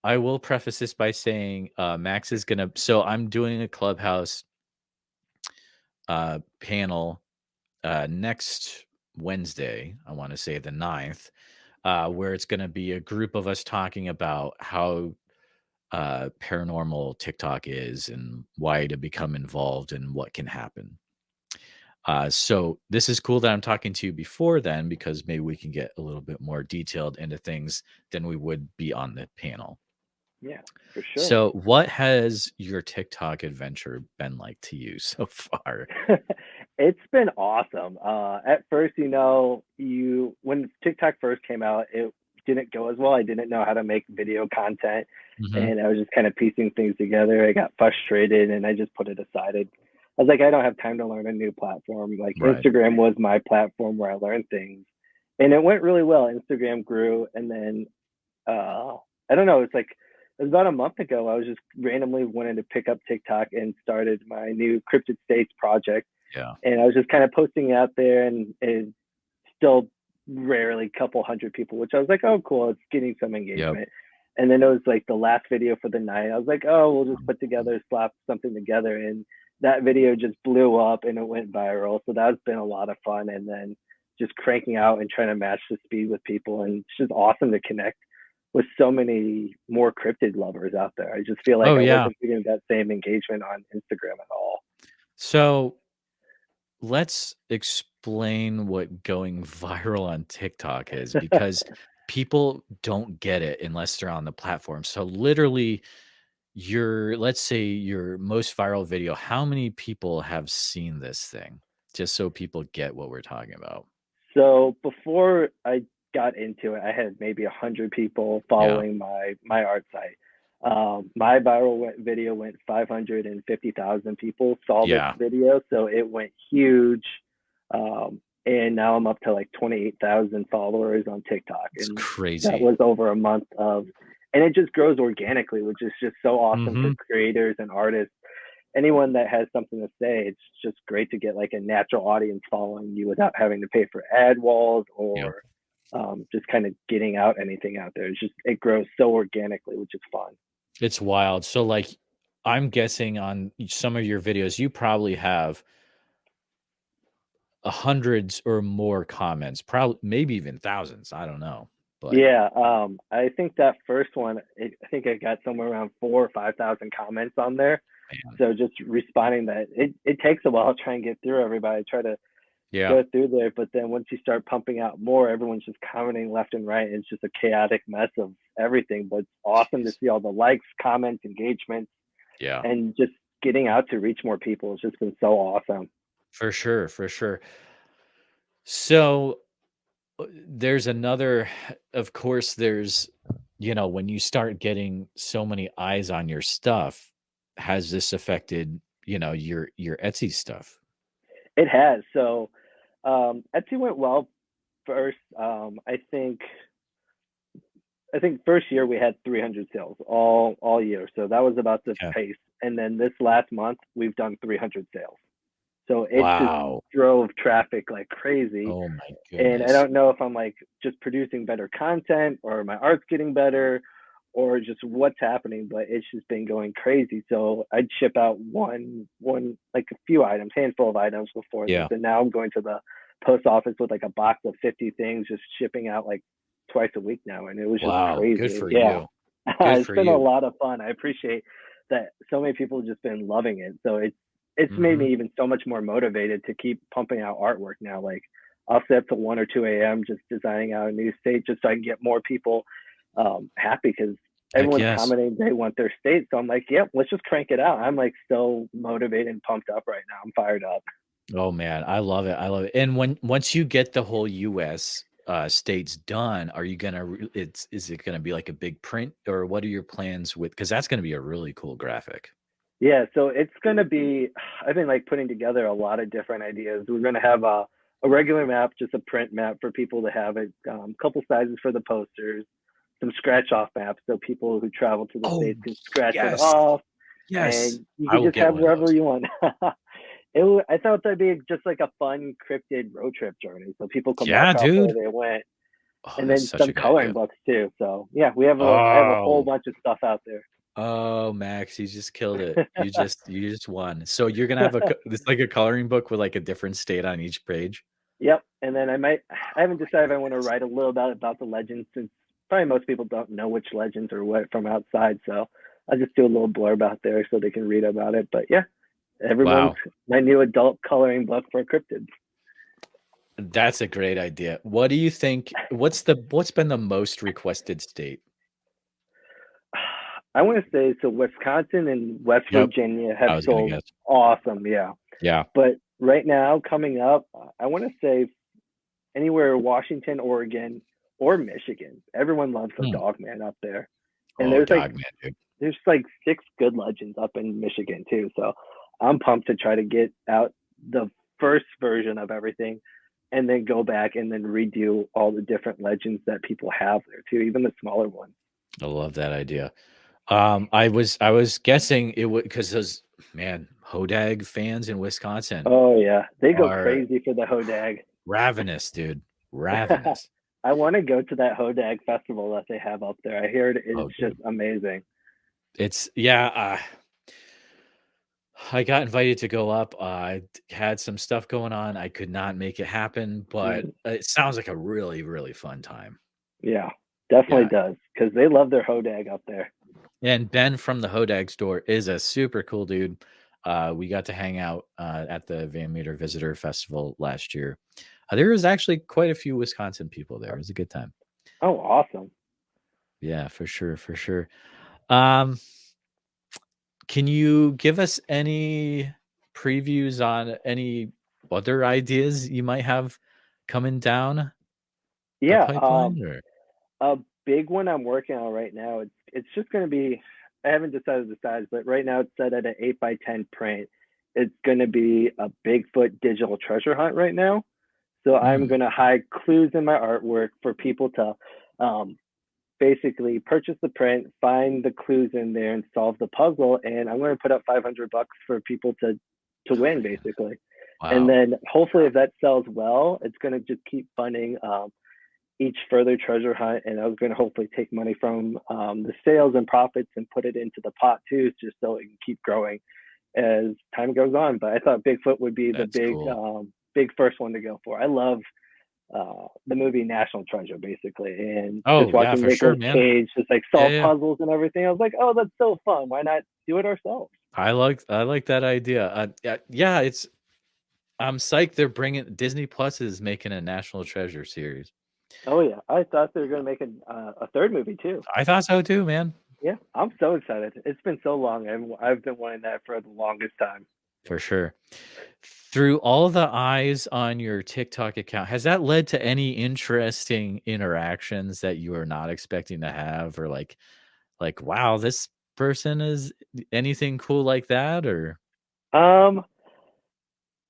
I will preface this by saying Max is gonna so I'm doing a Clubhouse panel next Wednesday, I want to say the 9th, where it's gonna be a group of us talking about how paranormal TikTok is and why to become involved and what can happen. So this is cool that I'm talking to you before then because maybe we can get a little bit more detailed into things than we would be on the panel. Yeah, for sure. So, what has your TikTok adventure been like to you so far? It's been awesome. At first, you when TikTok first came out, it didn't go as well. I didn't know how to make video content, Hmm. and I was just kind of piecing things together. I got frustrated, and I just put it aside. I was like, I don't have time to learn a new platform. Like Right. Instagram was my platform where I learned things, and it went really well. Instagram grew, and then uh, I don't know. It's like it was about a month ago. I was just randomly wanting to pick up TikTok and started my new Cryptid States project, Yeah. and I was just kind of posting it out there, and still rarely couple hundred people, which I was like, oh, cool, it's getting some Yep. engagement. And then it was like the last video for the night. I was like, oh, we'll just put together, slap something together, and that video just blew up and it went viral. So that's been a lot of fun. And then just cranking out and trying to match the speed with people, and it's just awesome to connect with so many more cryptid lovers out there. I just feel like Oh, I yeah. wasn't getting that same engagement on Instagram at all. So, let's explain what going viral on TikTok is because people don't get it unless they're on the platform. So, literally, let's say your most viral video, how many people have seen this thing? Just so people get what we're talking about. So before I got into it, I had maybe 100 people Yeah. following my art site. My video went 550,000 people saw this Yeah. video, so it went huge. And now I'm up to like 28,000 followers on TikTok, It's and that crazy. was over a month of, and it just grows organically, which is just so awesome for Mhm. creators and artists, anyone that has something to say. It's just great to get like a natural audience following you without having to pay for ad walls Yep. or just kind of getting out anything out there. It's just it grows so organically, which is fun. It's wild. So, like, I'm guessing on some of your videos, you probably have hundreds or more comments, probably maybe even thousands. I don't know. But Yeah, I think that first one, I think I got somewhere around 4 or 5 thousand comments on there. man, So just responding that it takes a while to try and get through everybody. I try to yeah, go through there, but then once you start pumping out more, everyone's just commenting left and right. It's just a chaotic mess of everything. But it's awesome to jeez. see all the likes, comments, engagements, Yeah, and just getting out to reach more people. It's just been so awesome. for sure. For sure. So, there's another, of course, when you start getting so many eyes on your stuff, has this affected, your Etsy stuff? It has. So Etsy went well first. I think first year we had 300 sales all year, so that was about the Okay. pace. And then this last month we've done 300 sales, so it just Wow. drove traffic like crazy. Oh my And I goodness. don't know if I'm like just producing better content or my art's getting better or just what's happening, but it's just been going crazy. So I'd ship out one like a few items, handful of items before this, Yeah. and now I'm going to the post office with like a box of 50 things, just shipping out like twice a week now, and it was just Wow. Good crazy. for Yeah, you. Good it's for been a you. lot of fun. I appreciate that so many people have just been loving it. So it's made Hmm. me even so much more motivated to keep pumping out artwork now. Like I'll stay up to 1 or 2 a.m. just designing out a new state just so I can get more people happy because Heck everyone's yes. commenting they want their state. So I'm like, yep, let's just crank it out. I'm like so motivated and pumped up right now. I'm fired up. Oh man, I love it. I love it. And once you get the whole US states done, are you gonna it's is it gonna be like a big print, or what are your plans with, because that's gonna be a really cool graphic. Yeah, so it's gonna be. I've been like putting together a lot of different ideas. We're gonna have a regular map, just a print map for people to have it. Couple sizes for the posters, some scratch off maps so people who travel to the Oh states can scratch it yes. off, Yes. and you I can will just get have one of wherever those. you want. I thought that'd be just like a fun cryptid road trip journey, so people can mark Yeah, off where dude. they went, Oh, and that's then such some a good coloring idea. books too. So yeah, I have a whole Oh. bunch of stuff out there. Oh, Max, you just killed it. You just won. So you're gonna have a it's like a coloring book with like a different state on each page. Yep. And then I Oh haven't my decided if I want to goodness. write a little about the legends since probably most people don't know which legends or what from outside. So I'll just do a little blurb out there so they can read about it. But yeah, everyone's Wow. my new adult coloring book for cryptids. That's a great idea. What do you think, what's been the most requested state? I want to say so Wisconsin and West Yep, Virginia have I was gonna sold guess. awesome, yeah. Yeah. But right now coming up, I want to say anywhere Washington, Oregon, or Michigan. Everyone loves the Hmm. dog man up there. And Oh, there's like dog man, dude. there's like 6 good legends up in Michigan too. So I'm pumped to try to get out the first version of everything and then go back and then redo all the different legends that people have there too, even the smaller ones. I love that idea. I was guessing it would, because those, man, Hodag fans in Wisconsin Oh yeah, they go are crazy for the Hodag. ravenous, dude. Ravenous. I want to go to that Hodag festival that they have up there. I hear it's Oh, just dude. amazing. It's yeah, I got invited to go up. Had some stuff going on. I could not make it happen, but Mhm. it sounds like a really, really fun time. Yeah, definitely Yeah. does because they love their Hodag up there. And Ben from the Hodag store is a super cool dude. We got to hang out at the Van Meter Visitor Festival last year. There was actually quite a few Wisconsin people there. It was a good time. Oh, awesome. Yeah, for sure, for sure. Um, can you give us any previews on any other ideas you might have coming down the Yeah, pipeline? Or a big one I'm working on right now. It's just going to be. I haven't decided the size, but right now it's set at an 8 by 10 print. It's going to be a Bigfoot digital treasure hunt right now. So I'm mm, going to hide clues in my artwork for people to um, basically purchase the print, find the clues in there, and solve the puzzle. And I'm going to put up $500 for people to oh win, man, basically. And wow, then hopefully, if that sells well, it's going to just keep funding each further treasure hunt, and I was going to hopefully take money from the sales and profits and put it into the pot too, just so it can keep growing as time goes on. But I thought Bigfoot would be the that's cool. big first one to go for. I love the movie National Treasure, basically, and just Oh yeah, watching for sure, Nicolas man. Cage just like Yeah, solve yeah. puzzles and everything. I was like, oh, that's so fun. Why not do it ourselves? I like that idea. Yeah, yeah, I'm psyched they're bringing Disney Plus is making a National Treasure series. Oh yeah, I thought they were going to make a third movie too. I thought so too, man. Yeah, I'm so excited. It's been so long, and I've been wanting that for the longest time. For sure. Through all the eyes on your TikTok account, has that led to any interesting interactions that you are not expecting to have, or wow, this person is anything cool like that, or Um,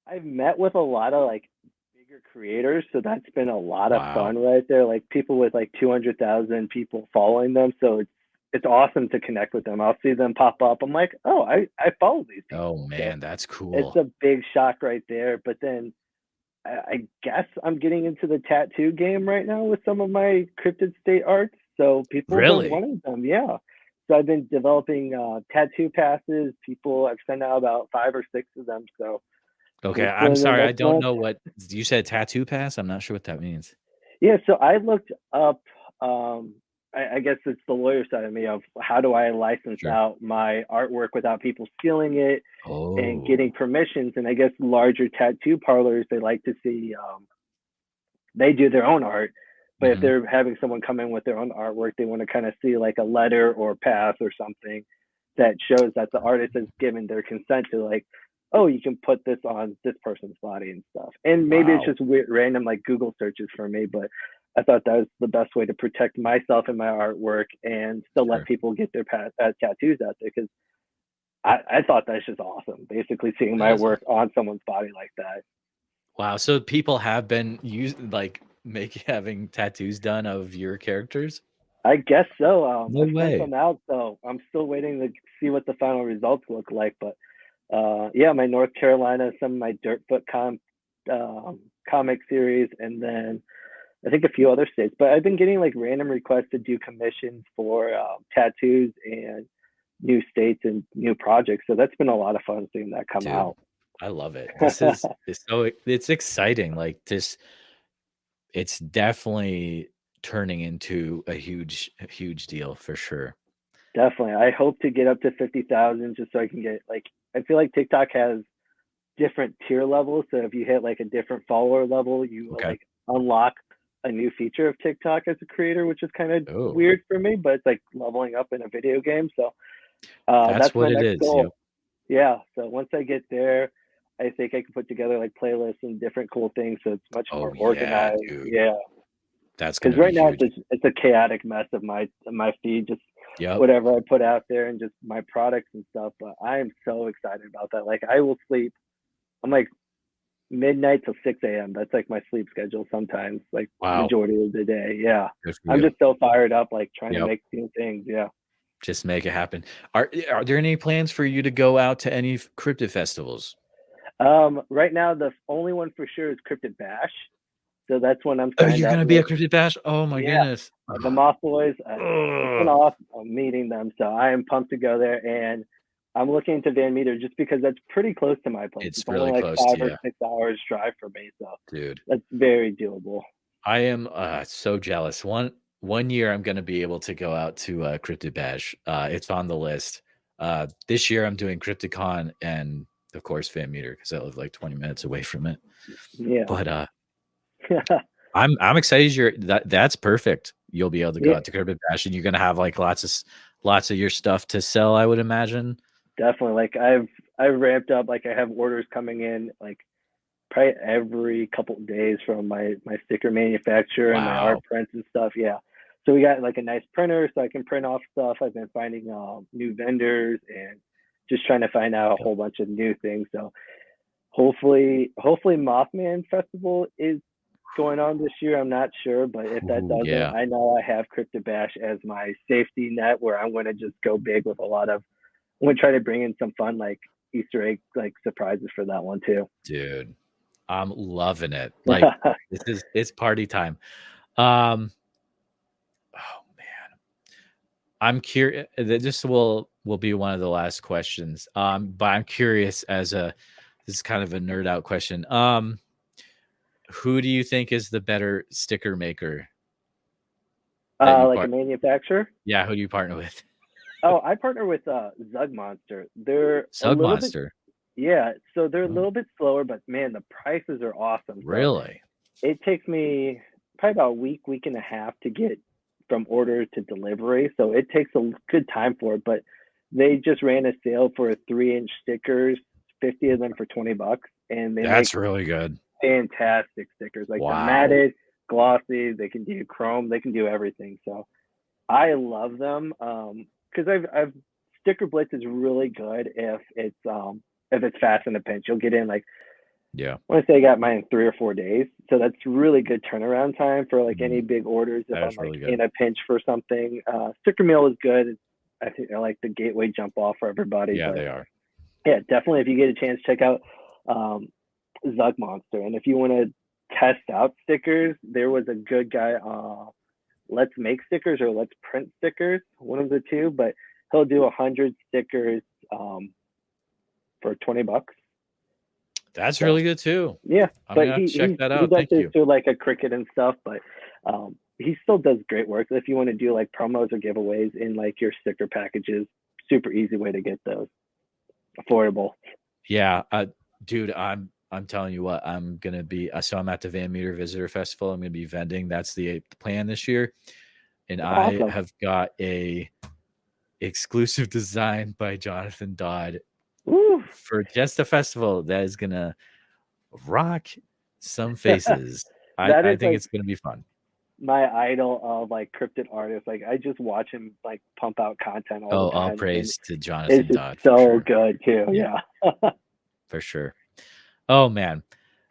I've met with a lot of like bigger creators, so that's been a lot of wow. fun right there. Like people with like 200,000 people following them, so it's awesome to connect with them. I'll see them pop up. I'm like, oh, I follow these Oh people, so man, that's it's cool. a big shock right there. But then I guess I'm getting into the tattoo game right now with some of my cryptid state arts, so people are Really? wanting them. Yeah. So I've been developing tattoo passes. People I've sent out about 5 or 6 of them. So Okay, hopefully I'm in the sorry, I next don't month. know what you said. Tattoo pass? I'm not sure what that means. Yeah, so I looked up. Um, I guess it's the lawyer side of me of how do I license Sure. out my artwork without people stealing it and Oh. getting permissions. And I guess larger tattoo parlors, they like to see, they do their own art. But if Hmm. they're having someone come in with their own artwork, they want to kind of see like a letter or pass or something that shows that the artist has given their consent to, like, oh, you can put this on this person's body and stuff. And maybe it's Wow. just weird, random like Google searches for me, but I thought that was the best way to protect myself and my artwork and still let Sure. people get their tattoos out there, because I thought that's just awesome. Basically, seeing That my is work on someone's body like that. wow. So people have been like having tattoos done of your characters? I guess so. No I sent way. them out, so I'm still waiting to see what the final results look like. But yeah, my North Carolina, some of my Dirtfoot comic series, and then I think a few other states. But I've been getting like random requests to do commissions for tattoos and new states and new projects. So that's been a lot of fun seeing that come Dude, out. I love it. This is it's so it's exciting. Like this, it's definitely turning into a huge deal for sure. Definitely. I hope to get up to 50,000 just so I can get like, I feel like TikTok has different tier levels. So if you hit like a different follower level, you will Okay. like unlock a new feature of TikTok as a creator, which is kind of Oh, weird for me, but it's like leveling up in a video game. So that's that's my what it next is. Yep. goal. Yeah. So once I get there, I think I can put together like playlists and different cool things so it's much more Oh yeah, organized. dude. Yeah. That's Because gonna be right now huge. it's a chaotic mess of my feed, just Yep. whatever I put out there and just my products and stuff. But I am so excited about that. Like I will sleep. I'm like midnight till 6 a.m. That's like my sleep schedule sometimes, like Wow. majority of the day. Yeah. Good for I'm you. just so fired up, like trying to Yep. make new things. Yeah. Just make it happen. Are there any plans for you to go out to any cryptid festivals? Right now the only one for sure is Cryptid Bash. So that's when I'm Oh, signed you're up gonna be with. at Cryptid Bash? Oh my Yeah. goodness. The Moth Boys. It's been Ugh. awesome meeting them. So I am pumped to go there, and I'm looking to Van Meter just because that's pretty close to my place. It's It's only really like close to 5 or 6 hours drive for me, so dude. that's very doable. I am so jealous. One year I'm gonna be able to go out to Cryptid Bash. It's on the list. This year I'm doing Crypticon and of course Fan Meter because I live like 20 minutes away from it. Yeah. But I'm excited that's perfect. You'll be able to go Yeah, out to Cryptid Bash and you're gonna have like lots of your stuff to sell, I would imagine. definitely. Like I've ramped up. Like I have orders coming in like probably every couple of days from my sticker manufacturer and my art Wow. prints and stuff. Yeah. So we got like a nice printer so I can print off stuff. I've been finding new vendors and just trying to find out a Yep. whole bunch of new things. So hopefully Mothman Festival is going on this year. I'm not sure, but if that Ooh, doesn't, yeah. I know I have Crypto Bash as my safety net where I'm going to just go big with a lot of. I'm going to try to bring in some fun like Easter egg like surprises for that one too. Dude. I'm loving it. Like it's party time. Um oh man. I'm curious. This will be one of the last questions. But I'm curious as a this is kind of a nerd out question. Who do you think is the better sticker maker that you Like a part? manufacturer. Yeah, who do you partner with? Oh, I partner with Zug Monster. They're a Sug little bit, Monster. yeah. So they're a Oh, little bit slower, but man, the prices are awesome. So really? it takes me probably about a week and a half to get from order to delivery. So it takes a good time for it. But they just ran a sale for 3-inch stickers, 50 of them for $20, and they make That's really good. fantastic stickers. Like they're Wow. matted, glossy. They can do chrome. They can do everything. So I love them because I've Sticker Blitz is really good if it's fast in a pinch. You'll get in like Yeah. I want to say I got mine in 3 or 4 days. So that's really good turnaround time for like any Mhm. big orders if That I'm is like really good. in a pinch for something. Sticker Meal is good. I think I like the gateway jump off for everybody. Yeah, But they are. yeah, definitely if you get a chance, check out um, Zug Monster. And if you want to test out stickers, there was a good guy, Let's Make Stickers or Let's Print Stickers, one of the two, but he'll do 100 stickers for $20. That's So really good too. yeah, I'm but gonna have to check that he out. does Thank his you. through like a Cricut and stuff. But he still does great work. If you want to do like promos or giveaways in like your sticker packages, super easy way to get those. Affordable. Yeah, dude, I'm telling you what, I'm gonna be. So I'm at the Van Meter Visitor Festival. I'm gonna be vending. That's the plan this year, and I Awesome. have got a exclusive design by Jonathan Dodd Woo. for just the festival that is gonna rock some faces. That I is think like it's gonna be fun. my idol of like cryptid artists. Like I just watch him like pump out content all the Oh, all time, and praise to it's Jonathan just Dodd for so sure. good too. Yeah, Yeah. for sure. Oh man,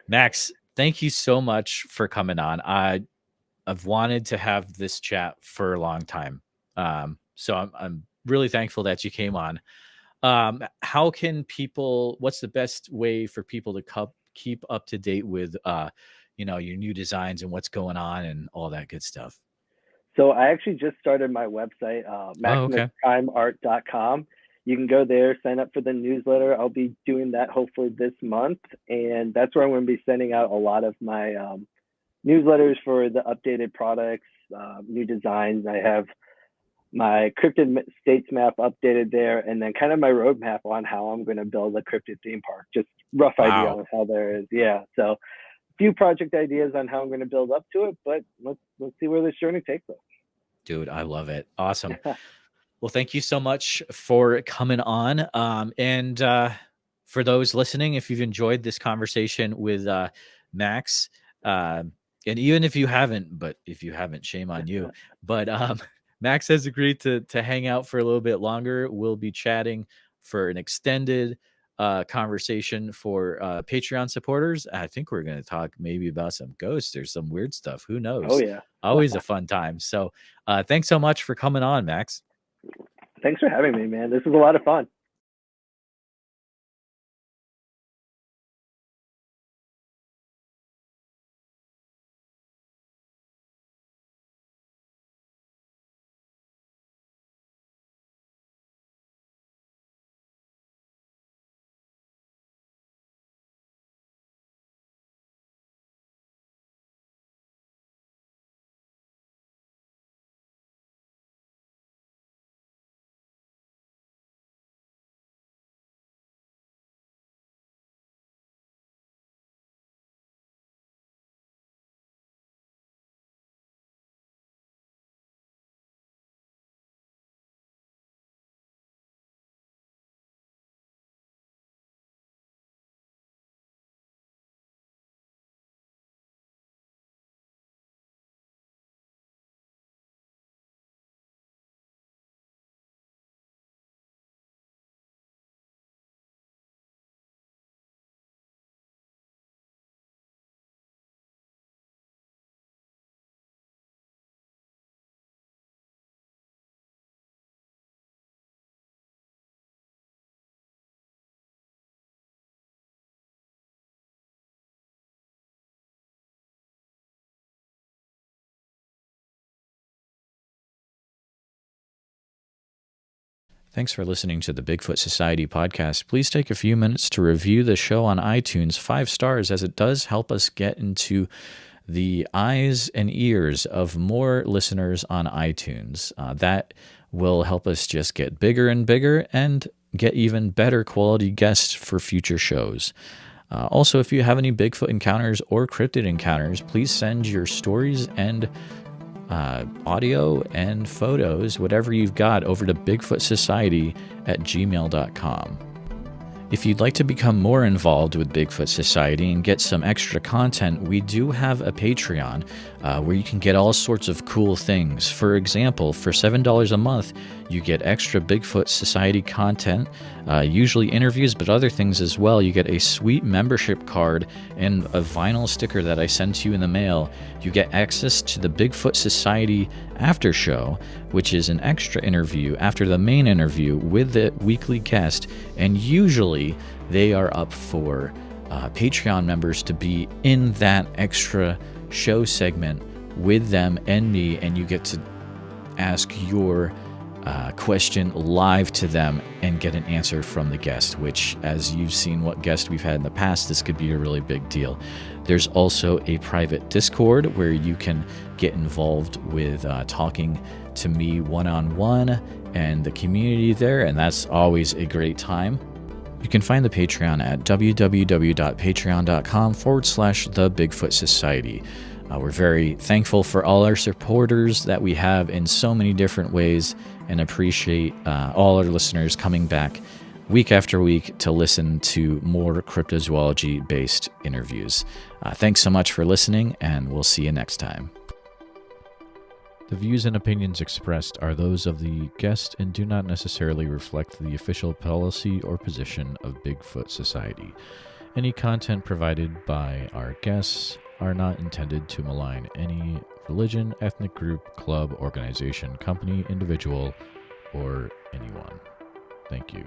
Max, thank you so much for coming on. I've wanted to have this chat for a long time. So I'm really thankful that you came on. How can people, what's the best way for people to keep up to date with, your new designs and what's going on and all that good stuff? So I actually just started my website, Oh, okay. maximusprimeart.com. You can go there, sign up for the newsletter. I'll be doing that hopefully this month, and that's where I'm going to be sending out a lot of my newsletters for the updated products, new designs. I have my cryptid states map updated there, and then kind of my roadmap on how I'm going to build a cryptid theme park. Just rough idea Wow. on how there is. Yeah. So few project ideas on how I'm going to build up to it, but let's see where this journey takes us. Dude, I love it. Awesome. Well, thank you so much for coming on. And for those listening, if you've enjoyed this conversation with Max, and even if you haven't, but if you haven't, shame on you. But Max has agreed to hang out for a little bit longer. We'll be chatting for an extended conversation for Patreon supporters. I think we're going to talk maybe about some ghosts or some weird stuff. Who Oh knows? yeah. Always a fun time. So thanks so much for coming on, Max. Thanks for having me, man. This was a lot of fun. Thanks for listening to the Bigfoot Society podcast. Please take a few minutes to review the show on iTunes, 5 stars, as it does help us get into the eyes and ears of more listeners on iTunes. That will help us just get bigger and bigger and get even better quality guests for future shows. Also, if you have any Bigfoot encounters or cryptid encounters, please send your stories and audio and photos, whatever you've got, over to bigfootsociety@gmail.com. If you'd like to become more involved with Bigfoot Society and get some extra content, we do have a Patreon where you can get all sorts of cool things. For example, for $7 a month, you get extra Bigfoot Society content, usually interviews, but other things as well. You get a sweet membership card and a vinyl sticker that I send to you in the mail. You get access to the Bigfoot Society after show, which is an extra interview after the main interview with the weekly guest, and usually they are up for Patreon members to be in that extra show segment with them and me, and you get to ask your question live to them and get an answer from the guest, which, as you've seen what guest we've had in the past, this could be a really big deal. There's also a private Discord where you can get involved with talking to me one-on-one and the community there, and that's always a great time. You can find the Patreon at www.patreon.com/The Bigfoot Society. We're very thankful for all our supporters that we have in so many different ways, and appreciate all our listeners coming back week after week to listen to more cryptozoology-based interviews. Thanks so much for listening, and we'll see you next time. The views and opinions expressed are those of the guest and do not necessarily reflect the official policy or position of Bigfoot Society. Any content provided by our guests are not intended to malign any religion, ethnic group, club, organization, company, individual, or anyone. Thank you.